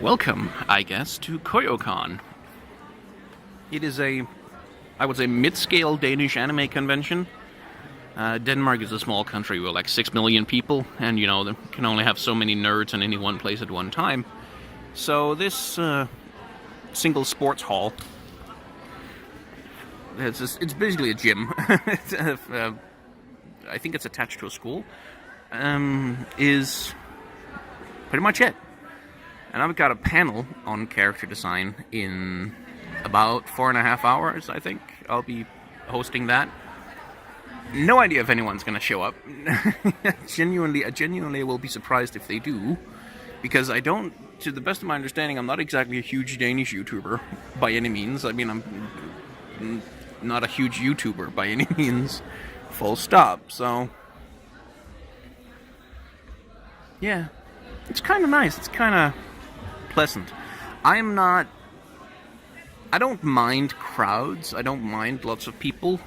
Welcome, I guess, to Koyocon. It is I would say, mid-scale Danish anime convention. Denmark is a small country with like 6 million people, and you know, they can only have so many nerds in any one place at one time. So this single sports hall, it's basically a gym. I think it's attached to a school, is pretty much it. And I've got a panel on character design in about 4.5 hours, I think. I'll be hosting that. No idea if anyone's going to show up. Genuinely, I will be surprised if they do. Because I don't, to the best of my understanding, I'm not exactly a huge Danish YouTuber by any means. I mean, I'm not a huge YouTuber by any means. Full stop, so... yeah. It's kind of nice. It's kind of pleasant. I don't mind crowds. I don't mind lots of people.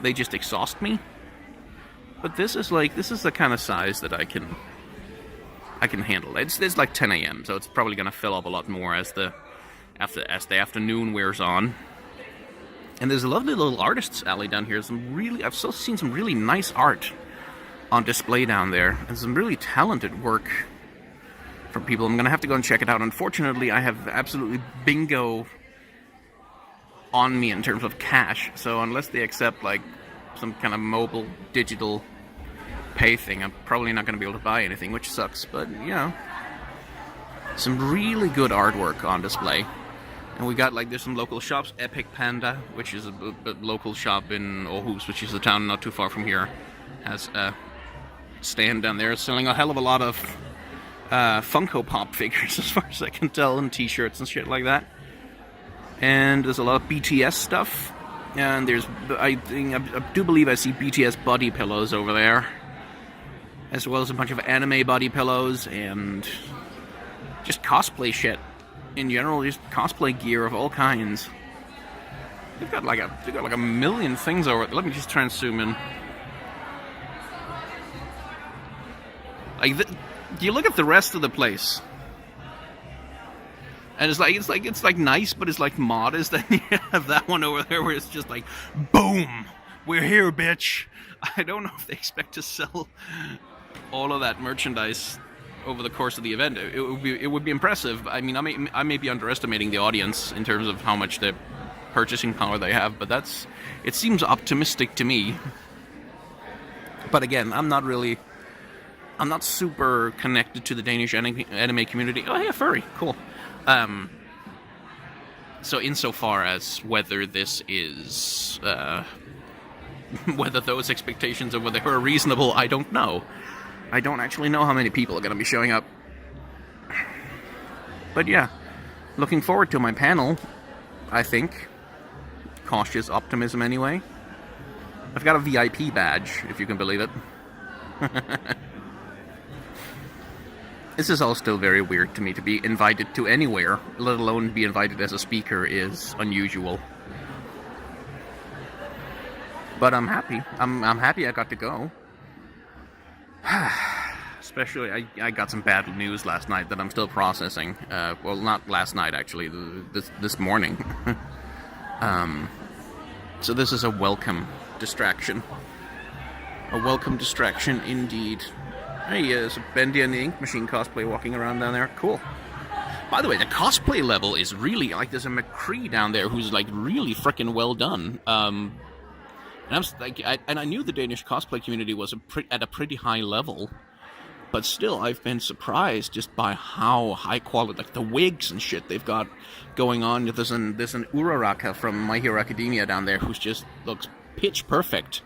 They just exhaust me. But this is the kind of size that I can handle. It's like 10 a.m., so it's probably going to fill up a lot more as the afternoon wears on. And there's a lovely little artists alley down here. I've still seen some really nice art on display down there, and some really talented work from people. I'm gonna have to go and check it out. Unfortunately, I have absolutely bingo on me in terms of cash, so unless they accept like some kind of mobile digital pay thing, I'm probably not gonna be able to buy anything, which sucks. But you know, some really good artwork on display. And we got, like, there's some local shops. Epic Panda, which is a local shop in Aarhus, which is a town not too far from here, has a stand down there selling a hell of a lot of Funko Pop figures, as far as I can tell, and t-shirts and shit like that. And there's a lot of BTS stuff. And I do believe I see BTS body pillows over there, as well as a bunch of anime body pillows and just cosplay shit. In general, just cosplay gear of all kinds. They've got like a million things over it. Let me just try and zoom in. You look at the rest of the place, and it's like nice, but it's like modest. Then you have that one over there where it's just like, boom, we're here, bitch. I don't know if they expect to sell all of that merchandise over the course of the event. It would be impressive. I mean, I may be underestimating the audience in terms of how much the purchasing power they have, but it seems optimistic to me. But again, I'm not super connected to the Danish anime community. Oh, yeah, furry, cool. So insofar as whether this is whether those expectations of whether they are reasonable, I don't know. I don't actually know how many people are going to be showing up. But yeah, looking forward to my panel, I think. Cautious optimism anyway. I've got a VIP badge, if you can believe it. This is all still very weird to me. To be invited to anywhere, let alone be invited as a speaker, is unusual. But I'm happy. I'm happy I got to go. Especially, I got some bad news last night that I'm still processing. Well, not last night, actually. This morning. So this is a welcome distraction. A welcome distraction, indeed. Hey, there's a Bendy and the Ink Machine cosplay walking around down there. Cool. By the way, the cosplay level is really... like, there's a McCree down there who's, like, really frickin' well done. And I knew the Danish cosplay community was at a pretty high level, but still, I've been surprised just by how high quality, like the wigs and shit they've got going on. There's an Uraraka from My Hero Academia down there who's just looks pitch perfect.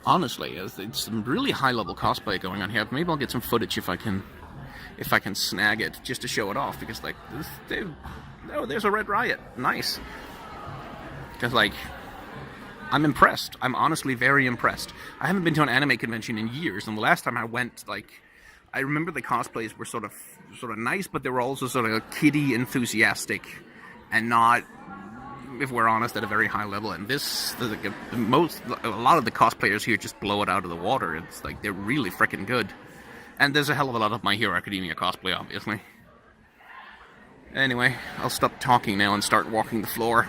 Honestly, it's some really high level cosplay going on here. Maybe I'll get some footage if I can snag it just to show it off, because like there's a Red Riot, nice. Because like, I'm impressed. I'm honestly very impressed. I haven't been to an anime convention in years, and the last time I went, like, I remember the cosplays were sort of nice, but they were also sort of kiddie enthusiastic, and not, if we're honest, at a very high level. And a lot of the cosplayers here just blow it out of the water. It's like they're really freaking good. And there's a hell of a lot of My Hero Academia cosplay, obviously. Anyway, I'll stop talking now and start walking the floor.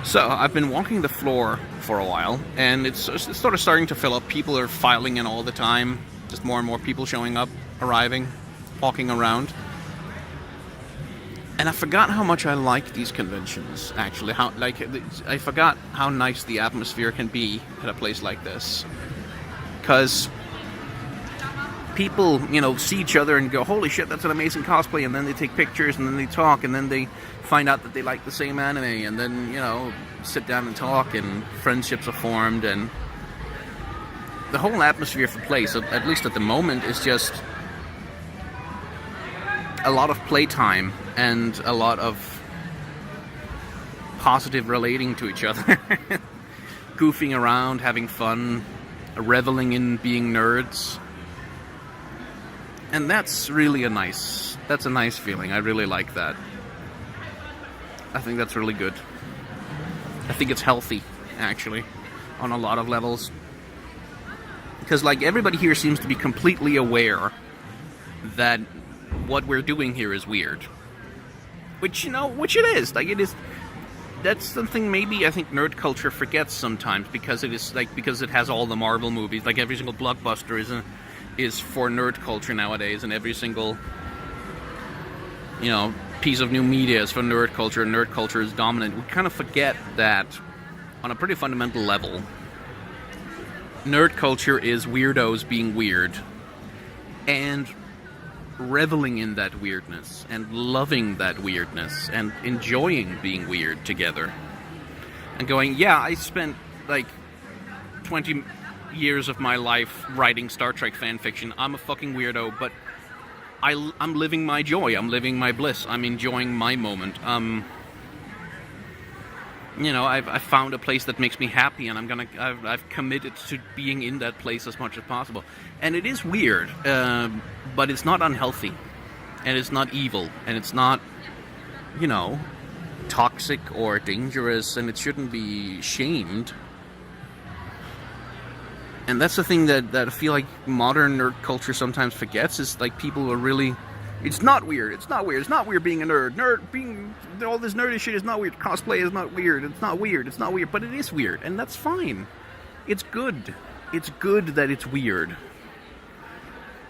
So, I've been walking the floor for a while, and it's sort of starting to fill up. People are filing in all the time. Just more and more people showing up, arriving, walking around. And I forgot how much I like these conventions, actually. I forgot how nice the atmosphere can be at a place like this. Because people, see each other and go, holy shit, that's an amazing cosplay, and then they take pictures, and then they talk, and then they find out that they like the same anime, and then, sit down and talk, and friendships are formed, and the whole atmosphere of the place, at least at the moment, is just a lot of playtime and a lot of positive relating to each other. Goofing around, having fun, reveling in being nerds. And that's really a nice feeling. I really like that. I think that's really good. I think it's healthy, actually, on a lot of levels. Because, everybody here seems to be completely aware that what we're doing here is weird. Which it is. That's something maybe I think nerd culture forgets sometimes, because because it has all the Marvel movies. Every single blockbuster is for nerd culture nowadays, and every single piece of new media is for nerd culture, and nerd culture is dominant. We kind of forget that on a pretty fundamental level. Nerd culture is weirdos being weird and reveling in that weirdness and loving that weirdness and enjoying being weird together. And going, yeah, I spent 20 years of my life writing Star Trek fan fiction. I'm a fucking weirdo, but I'm living my joy. I'm living my bliss. I'm enjoying my moment. I've found a place that makes me happy, and I've committed to being in that place as much as possible. And it is weird, but it's not unhealthy, and it's not evil, and it's not, toxic or dangerous, and it shouldn't be shamed. And that's the thing that I feel like modern nerd culture sometimes forgets, is people are really, it's not weird, it's not weird being a nerd, being all this nerdy shit is not weird, cosplay is not weird, it's not weird, but it is weird, and that's fine. It's good that it's weird.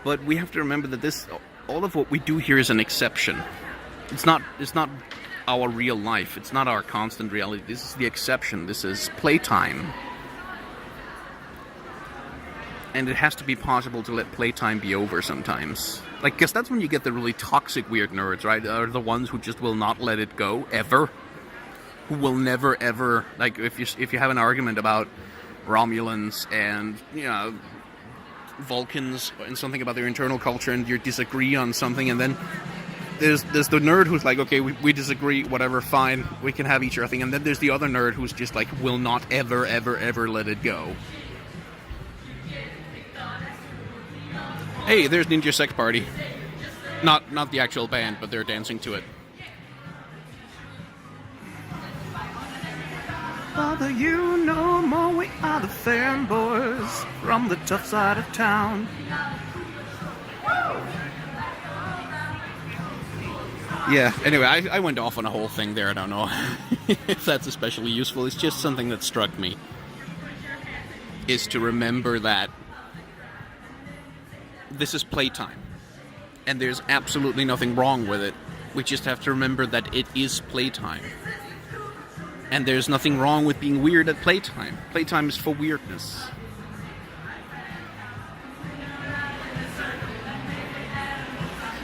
But we have to remember that all of what we do here is an exception. It's not our real life, it's not our constant reality, this is the exception, this is playtime. And it has to be possible to let playtime be over sometimes. Because that's when you get the really toxic weird nerds, right? Are the ones who just will not let it go, ever. Who will never, ever... if you have an argument about Romulans and, Vulcans and something about their internal culture, and you disagree on something, and then there's the nerd who's okay, we disagree, whatever, fine, we can have each other thing. And then there's the other nerd who's just will not ever, ever, ever let it go. Hey, there's Ninja Sex Party. Not the actual band, but they're dancing to it. Father, more we are the fanboys from the tough side of town. Yeah, anyway, I went off on a whole thing there. I don't know if that's especially useful. It's just something that struck me, is to remember that this is playtime, and there's absolutely nothing wrong with it. We just have to remember that it is playtime. And there's nothing wrong with being weird at playtime. Playtime is for weirdness.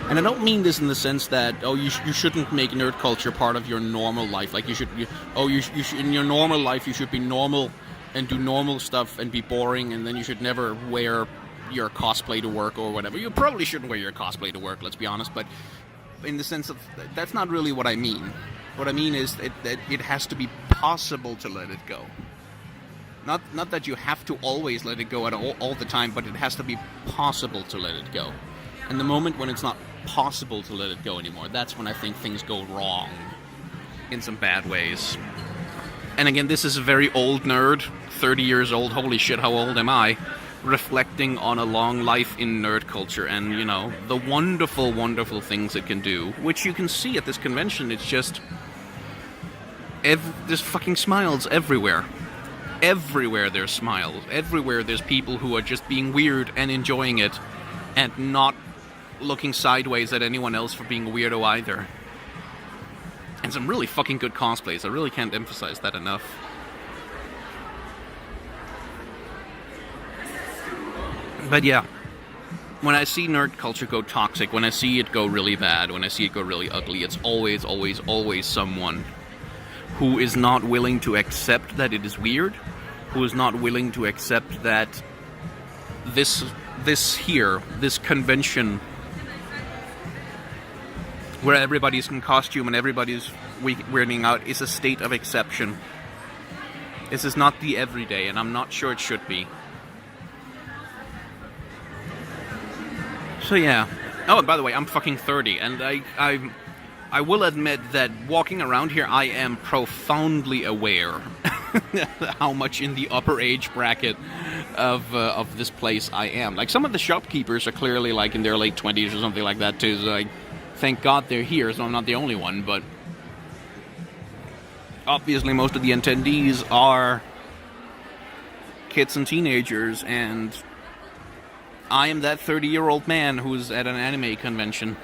And I don't mean this in the sense that, you shouldn't make nerd culture part of your normal life. You should in your normal life, you should be normal and do normal stuff and be boring, and then you should never wear your cosplay to work or whatever. You probably shouldn't wear your cosplay to work, let's be honest, but in the sense of, that's not really what I mean. What I mean is that it has to be possible to let it go. Not that you have to always let it go at all the time, but it has to be possible to let it go. And the moment when it's not possible to let it go anymore, that's when I think things go wrong in some bad ways. And again, this is a very old nerd, 30 years old, holy shit, how old am I? reflecting on a long life in nerd culture and, you know, the wonderful, wonderful things it can do, which you can see at this convention. It's just... there's fucking smiles everywhere. Everywhere there's smiles. Everywhere there's people who are just being weird and enjoying it and not looking sideways at anyone else for being a weirdo either. And some really fucking good cosplays. I really can't emphasize that enough. But yeah, when I see nerd culture go toxic, when I see it go really bad, when I see it go really ugly, it's always, always, always someone who is not willing to accept that it is weird, who is not willing to accept that this convention where everybody's in costume and everybody's weirding out is a state of exception. This is not the everyday, and I'm not sure it should be. So yeah. Oh, and by the way, I'm fucking 30, and I will admit that walking around here, I am profoundly aware how much in the upper age bracket of this place I am. Like, some of the shopkeepers are clearly like in their late 20s or something like that too. So, like, thank God they're here, so I'm not the only one. But obviously, most of the attendees are kids and teenagers, and I am that 30-year-old man who's at an anime convention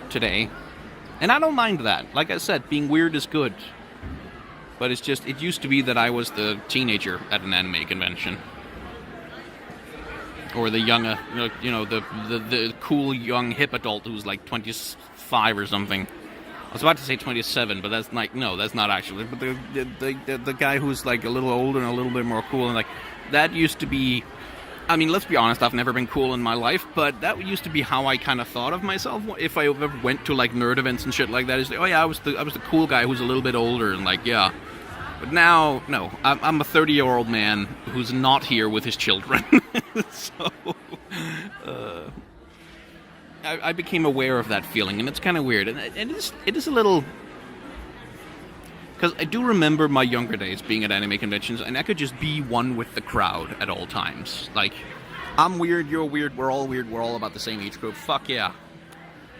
today. And I don't mind that. Like I said, being weird is good. But it's just, it used to be that I was the teenager at an anime convention. Or the young, the cool young hip adult who's like 25 or something. I was about to say 27, but that's like, no, that's not actually. But the guy who's like a little older and a little bit more cool, and like, that used to be... I mean, let's be honest, I've never been cool in my life, but that used to be how I kind of thought of myself. If I ever went to, like, nerd events and shit like that, it's like, oh yeah, I was the cool guy who's a little bit older, and like, yeah. But now, no, I'm a 30-year-old man who's not here with his children. So, I became aware of that feeling, and it's kind of weird. And it is a little... Because I do remember my younger days being at anime conventions, and I could just be one with the crowd at all times. Like, I'm weird, you're weird, we're all about the same age group. Fuck yeah.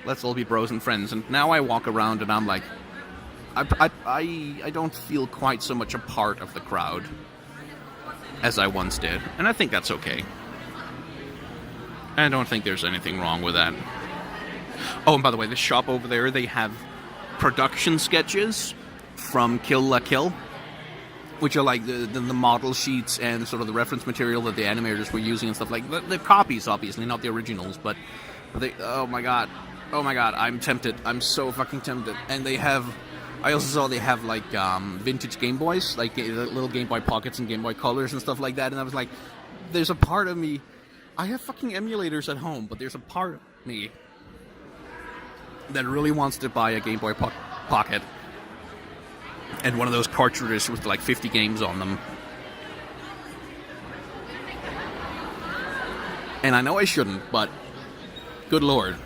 Let's all be bros and friends. And now I walk around and I'm like, I don't feel quite so much a part of the crowd as I once did. And I think that's okay. I don't think there's anything wrong with that. Oh, and by the way, this shop over there, they have production sketches from Kill La Kill, which are like the model sheets and sort of the reference material that the animators were using and stuff like that. The copies, obviously, not the originals, but they, oh my god, I'm tempted. I'm so fucking tempted. And they have, I also saw they have like vintage Game Boys, like the little Game Boy Pockets and Game Boy Colors and stuff like that, and I was like, there's a part of me, I have fucking emulators at home, but there's a part of me that really wants to buy a Game Boy Pocket and one of those cartridges with like 50 games on them. And I know I shouldn't, but good lord.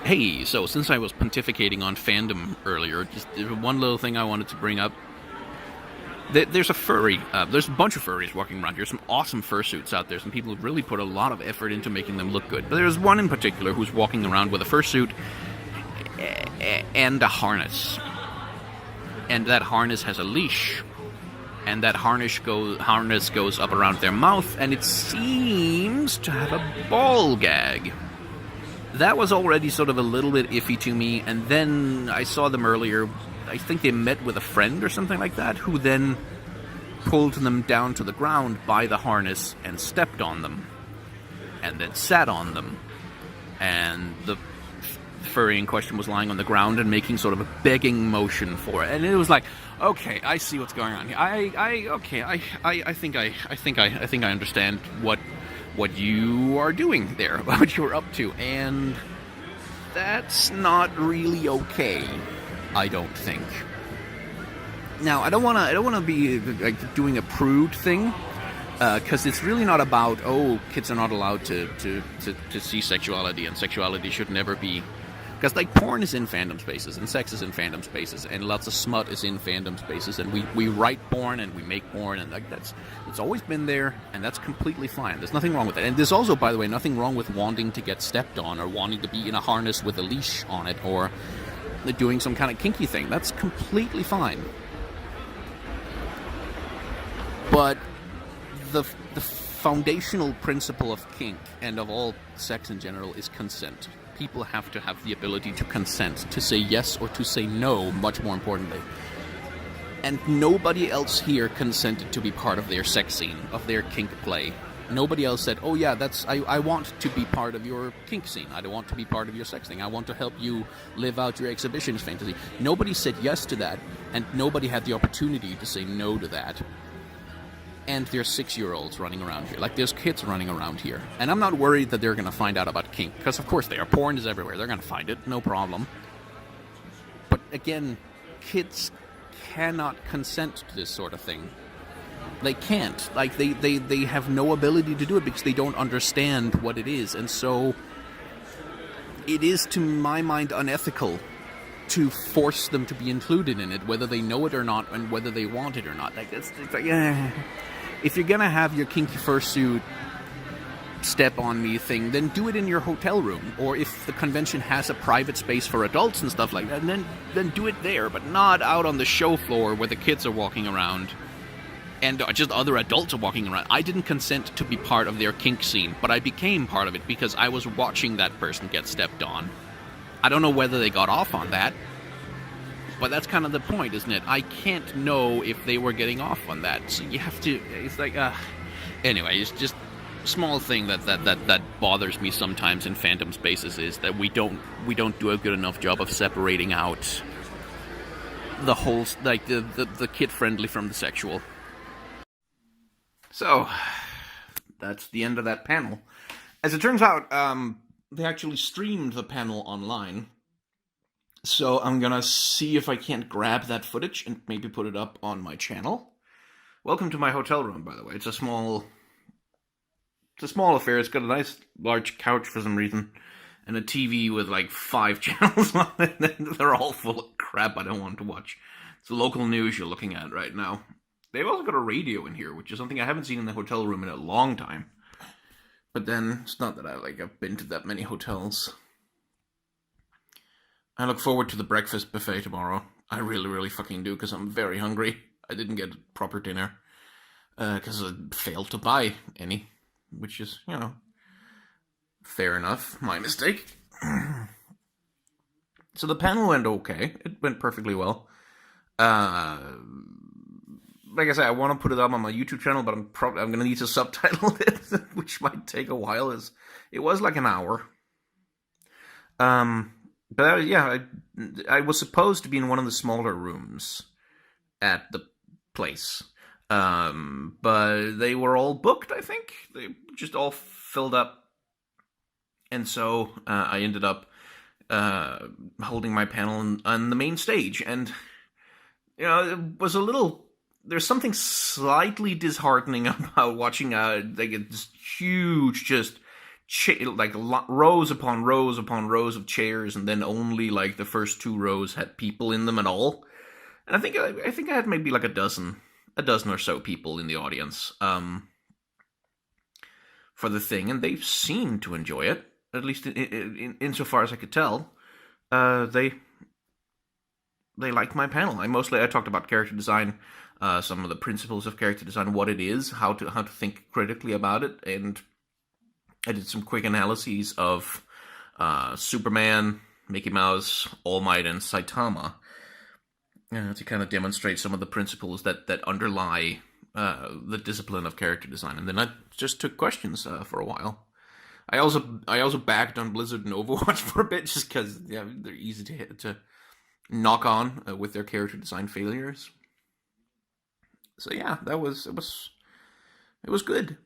Hey, so since I was pontificating on fandom earlier, just one little thing I wanted to bring up. There's a furry, there's a bunch of furries walking around here. Some awesome fursuits out there. Some people have really put a lot of effort into making them look good. But there's one in particular who's walking around with a fursuit and a harness. And that harness has a leash. And that harness goes up around their mouth, and it seems to have a ball gag. That was already sort of a little bit iffy to me, and then I saw them earlier. I think they met with a friend or something like that, who then pulled them down to the ground by the harness and stepped on them. And then sat on them. And the furry in question was lying on the ground and making sort of a begging motion for it. And it was like, okay, I see what's going on here. I think I understand what you are doing there, what you're up to, and that's not really okay, I don't think. Now, I don't want to be like doing a prude thing, because it's really not about, oh, kids are not allowed to see sexuality, and sexuality should never be Because, like, porn is in fandom spaces, and sex is in fandom spaces, and lots of smut is in fandom spaces, and we write porn, and we make porn, and, like, it's always been there, and that's completely fine. There's nothing wrong with it. And there's also, by the way, nothing wrong with wanting to get stepped on, or wanting to be in a harness with a leash on it, or doing some kind of kinky thing. That's completely fine. But the foundational principle of kink, and of all sex in general, is consent. People have to have the ability to consent, to say yes or to say no, much more importantly. And nobody else here consented to be part of their sex scene, of their kink play. Nobody else said, oh yeah, I want to be part of your kink scene. I don't want to be part of your sex thing. I want to help you live out your exhibitionist fantasy. Nobody said yes to that, and nobody had the opportunity to say no to that. And there's 6-year-olds running around here. Like, there's kids running around here. And I'm not worried that they're going to find out about kink, because of course they are. Porn is everywhere. They're going to find it. No problem. But again, kids cannot consent to this sort of thing. They can't. Like, they have no ability to do it because they don't understand what it is. And so it is, to my mind, unethical to force them to be included in it, whether they know it or not, and whether they want it or not. Like, it's like, if you're gonna have your kinky fursuit step on me thing, then do it in your hotel room. Or if the convention has a private space for adults and stuff like that, then do it there, but not out on the show floor where the kids are walking around and just other adults are walking around. I didn't consent to be part of their kink scene, but I became part of it because I was watching that person get stepped on. I don't know whether they got off on that, but that's kind of the point, isn't it? I can't know if they were getting off on that, so you have to. It's like, anyway, it's just a small thing that bothers me sometimes in fandom spaces, is that we don't do a good enough job of separating out the whole, like, the kid friendly from the sexual. So that's the end of that panel. As it turns out, they actually streamed the panel online. So I'm gonna see if I can't grab that footage and maybe put it up on my channel. Welcome to my hotel room, by the way. It's a small affair. It's got a nice large couch for some reason, and a TV with like 5 channels on it. They're all full of crap I don't want to watch. It's the local news you're looking at right now. They've also got a radio in here, which is something I haven't seen in the hotel room in a long time. But then, it's not that I've been to that many hotels. I look forward to the breakfast buffet tomorrow. I really, really fucking do, because I'm very hungry. I didn't get proper dinner, because I failed to buy any, which is, fair enough. My mistake. So the panel went okay. It went perfectly well. Like I said, I want to put it up on my YouTube channel, but I'm going to need to subtitle it, which might take a while. It was like an hour. But I was supposed to be in one of the smaller rooms at the place. But they were all booked, I think. They just all filled up. And so I ended up holding my panel on the main stage. And, it was a little... There's something slightly disheartening about watching this huge, just rows upon rows upon rows of chairs, and then only like the first 2 rows had people in them at all. And I think I had maybe like a dozen or so people in the audience for the thing, and they seemed to enjoy it, at least insofar as I could tell. They liked my panel. I talked about character design. Some of the principles of character design, what it is, how to think critically about it, and I did some quick analyses of Superman, Mickey Mouse, All Might, and Saitama to kind of demonstrate some of the principles that underlie the discipline of character design. And then I just took questions for a while. I also backed on Blizzard and Overwatch for a bit, just because they're easy to knock on with their character design failures. So yeah, it was good.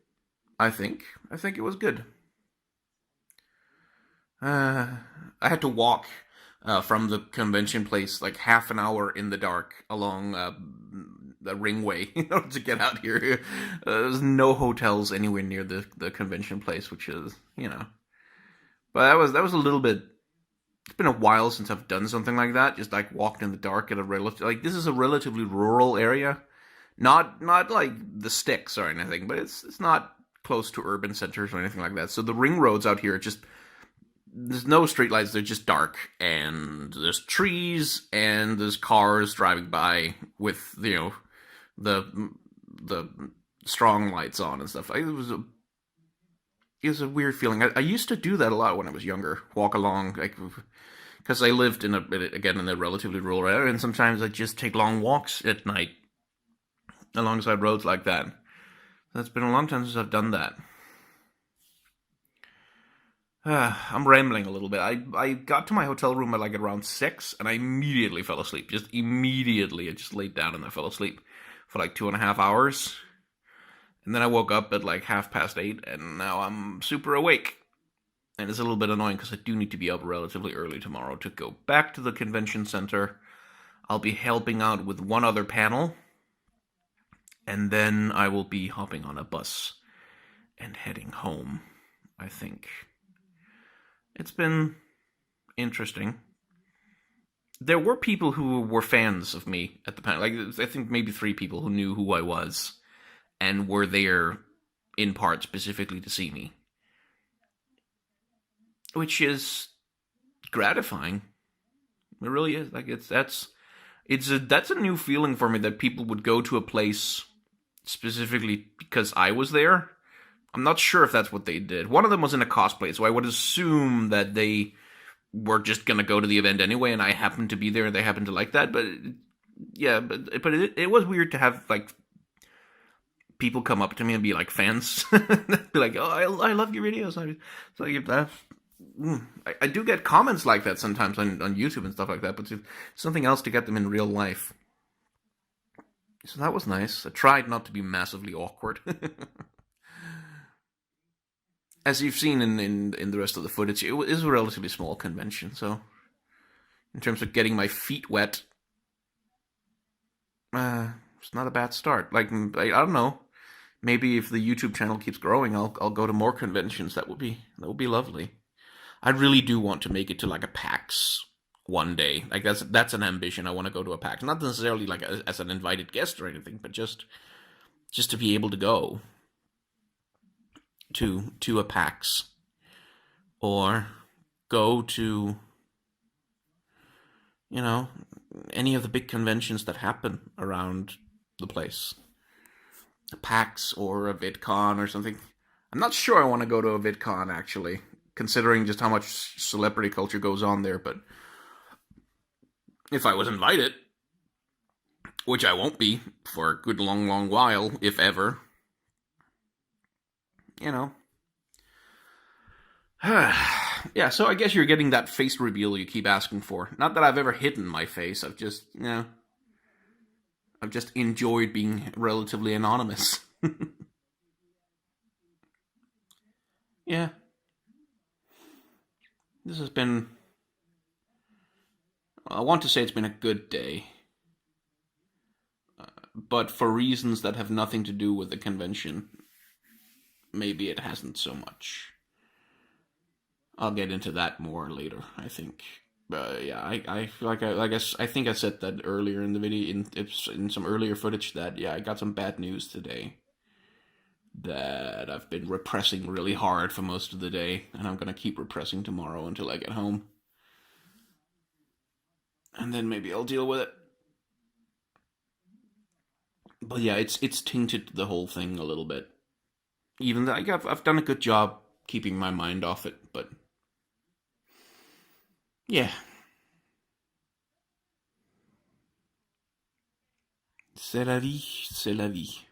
I think it was good. I had to walk from the convention place like half an hour in the dark along the ringway in order to get out here. There's no hotels anywhere near the convention place, which is, but that was a little bit it's been a while since I've done something like that. Just like walked in the dark at a relative, like this is a relatively rural area, not like the sticks or anything, but it's not close to urban centers or anything like that. So the ring roads out here are just there's no streetlights. They're just dark, and there's trees, and there's cars driving by with the strong lights on and stuff. It was a weird feeling. I used to do that a lot when I was younger. Walk along, like, because I lived in a relatively rural area, and sometimes I just take long walks at night alongside roads like that. That's been a long time since I've done that. I'm rambling a little bit. I got to my hotel room at like around 6, and I immediately fell asleep. Just immediately, I just laid down and I fell asleep for like 2.5 hours. And then I woke up at like 8:30, and now I'm super awake. And it's a little bit annoying because I do need to be up relatively early tomorrow to go back to the convention center. I'll be helping out with one other panel, and then I will be hopping on a bus and heading home, I think. It's been interesting. There were people who were fans of me at the panel. Like, I think maybe 3 people who knew who I was and were there in part specifically to see me, which is gratifying. It really is. Like that's a new feeling for me that people would go to a place specifically because I was there. I'm not sure if that's what they did. One of them was in a cosplay, so I would assume that they were just gonna go to the event anyway, and I happened to be there, and they happened to like that. But yeah, but it was weird to have like people come up to me and be like fans, be like, "Oh, I love your videos." So like that. I do get comments like that sometimes on YouTube and stuff like that, but it's something else to get them in real life. So that was nice. I tried not to be massively awkward. As you've seen in the rest of the footage, it is a relatively small convention, so in terms of getting my feet wet, it's not a bad start. Like, I don't know. Maybe if the YouTube channel keeps growing, I'll go to more conventions. That would be lovely. I really do want to make it to like a PAX one day. Like that's an ambition. I want to go to a PAX, not necessarily like as an invited guest or anything, but just to be able to go to a PAX or go to any of the big conventions that happen around the place. A PAX or a VidCon or something. I'm not sure I want to go to a VidCon, actually, considering just how much celebrity culture goes on there, but if I was invited, which I won't be for a good long while, if ever, yeah, so I guess you're getting that face reveal you keep asking for. Not that I've ever hidden my face, I've just enjoyed being relatively anonymous. Yeah. This has been... I want to say it's been a good day. But for reasons that have nothing to do with the convention, maybe it hasn't so much. I'll get into that more later, I think. Yeah, I think I said that earlier in the video, in some earlier footage, that yeah, I got some bad news today that I've been repressing really hard for most of the day, and I'm gonna keep repressing tomorrow until I get home, and then maybe I'll deal with it. But yeah, it's tainted the whole thing a little bit. Even though I've done a good job keeping my mind off it, but yeah. C'est la vie, c'est la vie.